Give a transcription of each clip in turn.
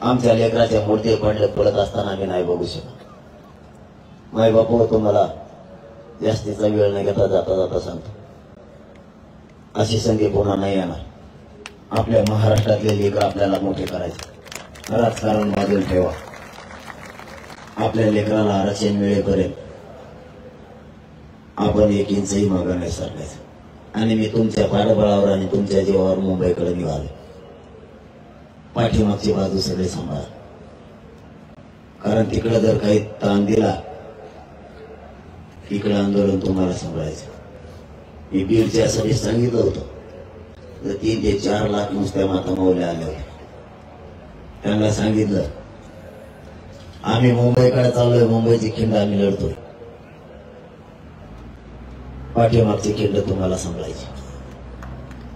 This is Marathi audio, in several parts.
आमच्या लेकराच्या मूर्ती पडत असताना आम्ही नाही बघू शकत. माय बापू तुम्हाला जास्तीचा वेळ नाही घेता जाता जाता सांगतो, अशी संधी पुन्हा नाही येणार. आपल्या महाराष्ट्रातले लेकर आपल्याला मोठे करायचे. राजकारण बाजूला ठेवा. आपल्या लेकराला आरक्षण मिळेपर्यंत आपण एक इंचही मागं नाही सरकायचं. आणि मी तुमच्या पाठबळावर आणि तुमच्या जीवावर मुंबईकडे निघालो. पाठीमागची बाजू सगळे सांभाळा, कारण तिकडे जर काही ताण दिला इकडे आंदोलन तुम्हाला सांभाळायचं. मी बीडच्या सभेत सांगितलं होतं, तर 3 ते 4 लाख नुसत्या माता माऊल्या आल्या होत्या. त्यांना सांगितलं आम्ही मुंबईकडे चाललोय, मुंबईची खिंड आम्ही लढतोय. पाठीमागची खिंड तुम्हाला सांभाळायची.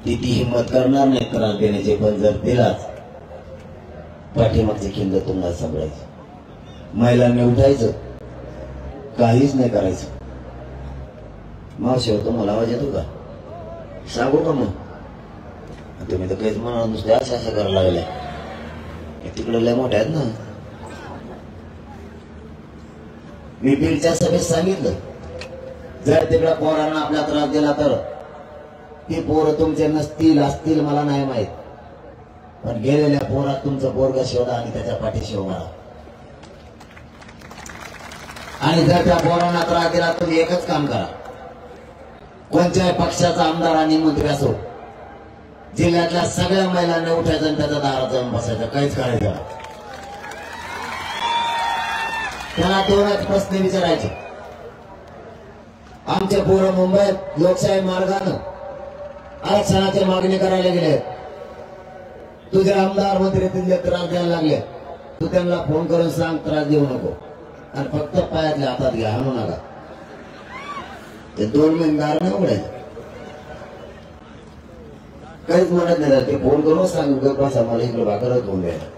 ती हिंमत करणार नाही त्रास देण्याचे, पण जर दिलाच पाठीमागची खिंड तुम्हाला सांभाळायची. महिलांनी उठायचं, काहीच नाही करायचं. मावशी होतो मला आवाज येतो का सांगू का? मग तुम्ही तर काहीच म्हणा, नुसते अशा करायला लागल्या. तिकडे लय मोठ्या आहेत ना. मी बीडच्या सभेत सांगितलं, जर तिकडे पोरांना आपला त्रास दिला तर ती पोरं तुमचे नसतील असतील मला नाही माहित, पण गेलेल्या पोरात तुमचं पोरग शोधा आणि त्याच्या पाठीशी उभा राहा. आणि जर त्या पोरांना त्रास दिला तुम्ही एकच काम करा, कोणत्याही पक्षाचा आमदार आणि मंत्री असो, जिल्ह्यातल्या सगळ्या महिलांना उठायचं आणि त्याच्या दारात जाऊन बसायचं. काहीच करायचं नाही. त्याला 2च प्रश्न विचारायचे. आमचे पोरं मुंबईत लोकशाही मार्गानं आरक्षणाची मागणी करायला गेले, तुझे आमदार मंत्री तिथले त्रास द्यायला लागले, तू त्यांना फोन करून सांग त्रास देऊ नको आणि फक्त पायातल्या हातात घ्या, आणू नका. ते 2 महिने दार नाही उघडायचे. काहीच म्हणत नाही. ते फोन करून सांगू का मला इकडे भाकरच होऊन द्यायला.